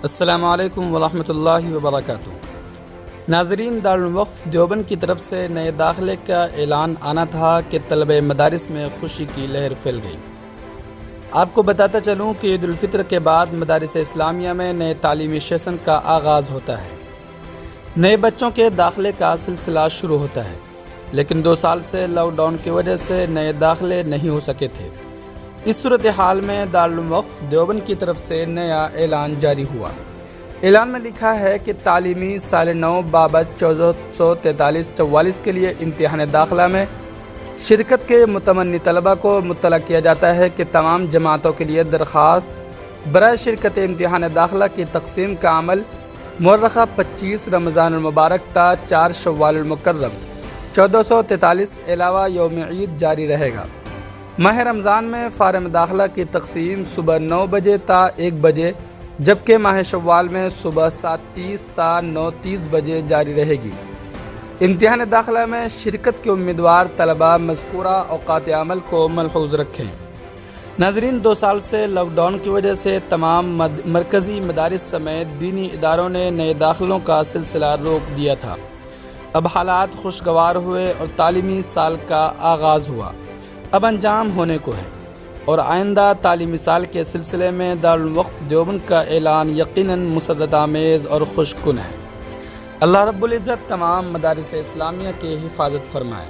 السلام علیکم ورحمۃ اللہ وبرکاتہ۔ ناظرین، دارالوقف دیوبند کی طرف سے نئے داخلے کا اعلان آنا تھا کہ طلبہ مدارس میں خوشی کی لہر پھیل گئی۔ آپ کو بتاتا چلوں کہ عید الفطر کے بعد مدارس اسلامیہ میں نئے تعلیمی سیشن کا آغاز ہوتا ہے۔ نئے بچوں کے داخلے کا سلسلہ شروع ہوتا ہے، لیکن 2 سال سے لاک ڈاؤن کی وجہ سے نئے داخلے نہیں ہو سکے تھے۔ اس صورتحال میں دارالوقف دیوبند کی طرف سے نیا اعلان جاری ہوا۔ اعلان میں لکھا ہے کہ تعلیمی سال نو بابت 1443-44 کے لیے امتحان داخلہ میں شرکت کے متمنی طلبہ کو مطلع کیا جاتا ہے کہ تمام جماعتوں کے لیے درخواست برائے شرکت امتحان داخلہ کی تقسیم کا عمل مورخہ 25 رمضان المبارک تا 4 شوال المکرم 1443 علاوہ یوم عید جاری رہے گا۔ ماہ رمضان میں فارم داخلہ کی تقسیم صبح 9 بجے تا 1 بجے، جبکہ ماہ شوال میں صبح 7:30 تا 9:30 بجے جاری رہے گی۔ امتحان داخلہ میں شرکت کے امیدوار طلبہ مذکورہ اوقات عمل کو ملحوظ رکھیں۔ ناظرین، 2 سال سے لاک ڈاؤن کی وجہ سے تمام مرکزی مدارس سمیت دینی اداروں نے نئے داخلوں کا سلسلہ روک دیا تھا۔ اب حالات خوشگوار ہوئے اور تعلیمی سال کا آغاز ہوا، اب انجام ہونے کو ہے، اور آئندہ تعلیمی سال کے سلسلے میں دارالوقف دیوبند کا اعلان یقیناً مسرت آمیز اور خوش کن ہے۔ اللہ رب العزت تمام مدارس اسلامیہ کی حفاظت فرمائے۔